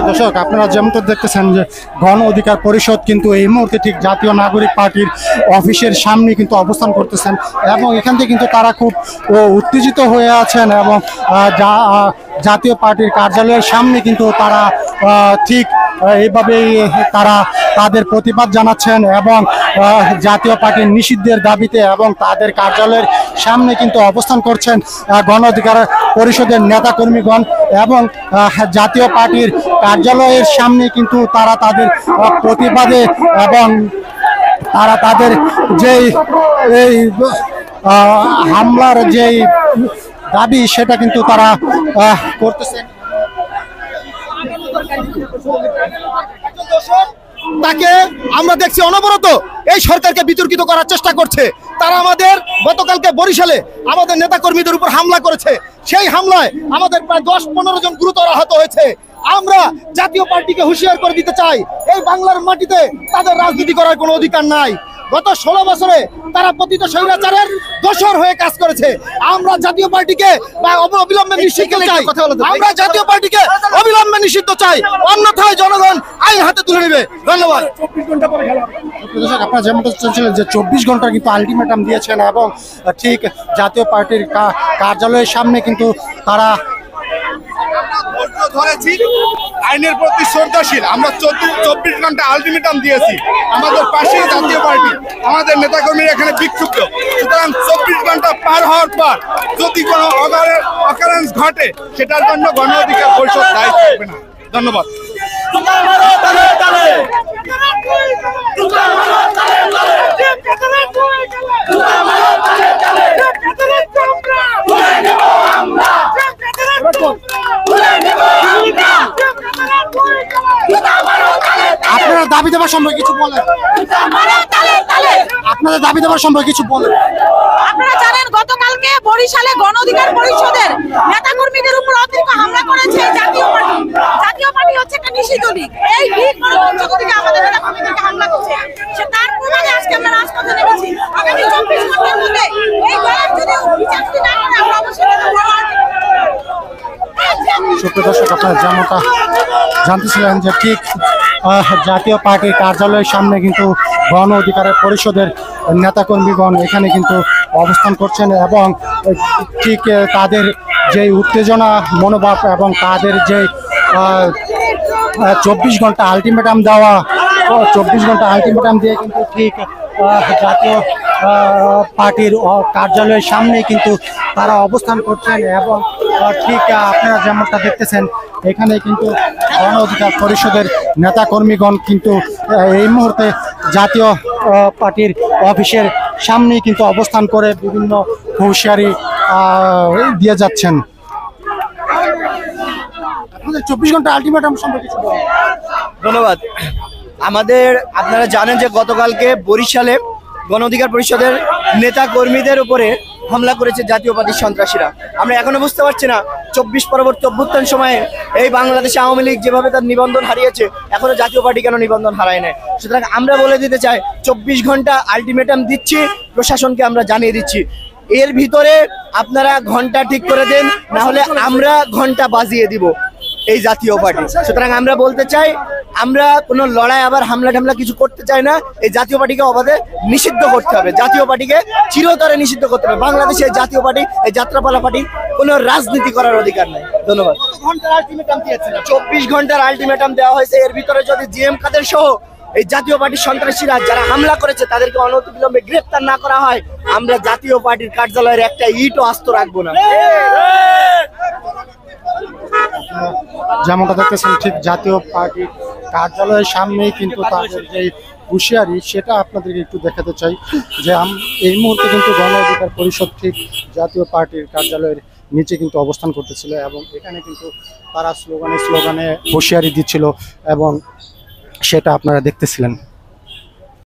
দর্শক, আপনারা যেমনটা দেখতেছেন যে গণ অধিকার পরিষদ কিন্তু এই মুহূর্তে ঠিক জাতীয় নাগরিক পার্টির অফিসের সামনে কিন্তু অবস্থান করতেছেন এবং এখান থেকে কিন্তু তারা খুব উত্তেজিত হয়ে আছেন এবং জাতীয় পার্টির কার্যালয়ের সামনে কিন্তু তারা ঠিক এইভাবেই তারা তাদের প্রতিবাদ জানাচ্ছেন এবং জাতীয় পার্টির নিষিদ্ধের দাবিতে এবং তাদের কার্যালয়ের সামনে কিন্তু অবস্থান করছেন গণ অধিকার পরিষদের নেতাকর্মীগণ এবং জাতীয় পার্টির কার্যালয়ের সামনে কিন্তু তারা তাদের প্রতিবাদে এবং তারা তাদের যেই এই হামলার যেই দাবি সেটা কিন্তু তারা করতেছেন। তাকে আমরা দেখছি অনবরত এই সরকারকে বিতর্কিত করার চেষ্টা করছে। তারা আমাদের গতকালকে বরিশালে আমাদের নেতাকর্মীদের উপর হামলা করেছে। সেই হামলায় আমাদের প্রায় 10-15 জন গুরুতর আহত হয়েছে। আমরা জাতীয় পার্টিকে হুঁশিয়ার করে দিতে চাই, এই বাংলার মাটিতে তাদের রাজনীতি করার কোনো অধিকার নাই। গত 16 বছরে তারা পতিত স্বৈরাচারের দোসর হয়ে কাজ করেছে। আমরা জাতীয় পার্টিকে অবিলম্বে নিষিদ্ধ চাই। আমরা জাতীয় পার্টিকে অবিলম্বে নিষিদ্ধ চাই, অন্যথায় জনগণ আইন হাতে তুলে নেবে। ধন্যবাদ। আপনারা যেমনটা চলছিলেন যে 24 ঘন্টা কিন্তু আলটিমেটাম দিয়েছেন এবং ঠিক জাতীয় পার্টির কার্যালয়ের সামনে কিন্তু তারা ধরেছি আইনের প্রতি শ্রদ্ধাশীল। আমরা 24 ঘন্টা আলটিমেটাম দিয়েছি। আমাদের পাশে জাতীয় পার্টি, আমাদের নেতাকর্মীরা এখানে বিক্ষুব্ধ। সুতরাং 24 ঘন্টা পার হওয়ার পর যদি কোনো অকারেন্স ঘটে সেটার জন্য গণ অধিকার পরিষদ দায়ী থাকবে না। ধন্যবাদ। আপনারা দাবি দেওয়ার সম্পর্কে কিছু বলেন। আপনাদের দাবি দেওয়ার সম্পর্কে কিছু বলেন। আপনারা জানেন গতকালকে বরিশালে গণ অধিকার পরিষদের নেতাকর্মীদের উপর অতিরিক্ত হামলা করেছে জাতীয় পার্টি। জাতীয় পার্টি হচ্ছে একটা নিষিদ্ধ লীগ। এই লীগ গণতন্ত্র থেকে আমাদের নেতাকর্মীদেরকে হামলা করছে। সে তার প্রমাণে আজকে আমরা রাজপথে নেমেছি। আগামী 24 ঘন্টার মধ্যে এই দলের যদি বিচার না করে আমরা অবশ্যই সুপ্রিয় দর্শক, আপনারা যেমনটা জানতেছিলেন যে ঠিক জাতীয় পার্টির কার্যালয়ের সামনে কিন্তু গণ অধিকারের পরিষদের নেতাকর্মীগণ এখানে কিন্তু অবস্থান করছেন এবং ঠিক তাদের যে উত্তেজনা মনোভাব এবং তাদের যে 24 ঘন্টা আলটিমেটাম দেওয়া, 24 ঘন্টা আলটিমেটাম দিয়ে কিন্তু ঠিক জাতীয় পার্টির কার্যালয়ের সামনে কিন্তু তারা অবস্থান করছেন এবং ঠিক আপনারা যেমনটা দেখতেছেন এখানে কিন্তু গণ অধিকার পরিষদের নেতাকর্মীগণ কিন্তু এই মুহূর্তে জাতীয় পার্টির অফিসের সামনেই কিন্তু অবস্থান করে বিভিন্ন হুঁশিয়ারি দিয়ে যাচ্ছেন। আপনাদের 24 ঘন্টা আলটিমেটাম সম্পর্কে কিছু বলুন। ধন্যবাদ। আপনারা জানেন যে গতকালকে বরিশালে গণ অধিকার পরিষদের নেতা কর্মীদের উপরে হামলা করেছে জাতীয় পার্টির সন্ত্রাসীরা। আমরা এখনো বুঝতে পারছি না 24 পরবর্তী অভ্যুত্থান সময়ে এই বাংলাদেশে আওয়ামী লীগ যেভাবে তার নিবন্ধন হারিয়েছে এখনো জাতীয় পার্টি কেন নিবন্ধন হারায় নাই। সুতরাং আমরা বলে দিতে চাই 24 ঘন্টা আলটিমেটাম দিচ্ছি, প্রশাসনকে আমরা জানিয়ে দিচ্ছি। এর ভিতরে আপনারা ঘন্টা ঠিক করে দেন, না হলে আমরা ঘন্টা বাজিয়ে দিব এই জাতীয় পার্টি। সুতরাং আমরা বলতে চাই আমরা কোনো লড়াই আবার হামলা টামলা কিছু করতে চাই না। এই জাতীয় পার্টিকে অবাধে নিষিদ্ধ করতে হবে, জাতীয় পার্টিকে চিরতরে নিষিদ্ধ করতে হবে। বাংলাদেশে জাতীয় পার্টি, এই যাত্রাপালা পার্টি কোনো রাজনীতি করার অধিকার নেই। ধন্যবাদ। 24 ঘন্টার আলটিমেটাম দেওয়া হয়েছে। এর ভিতরে যদি জিএম কাদের সহ এই জাতীয় পার্টির সন্ত্রাসীরা যারা হামলা করেছে তাদেরকে অনতিবিলম্বে গ্রেফতার না করা হয় আমরা জাতীয় পার্টির কার্যালয়ের একটা ইটও আস্ত রাখবো না। যেমনটা দেখতেছেন ঠিক জাতীয় পার্টির কার্যালয়ের সামনেই কিন্তু তাদের যে হুঁশিয়ারি সেটা আপনাদেরকে একটু দেখাতে চাই যে এই মুহূর্তে কিন্তু গণ অধিকার পরিষদ ঠিক জাতীয় পার্টির কার্যালয়ের নিচে কিন্তু অবস্থান করতেছিল এবং এখানে কিন্তু তারা স্লোগানে হুঁশিয়ারি দিচ্ছিল এবং সেটা আপনারা দেখতেছিলেন।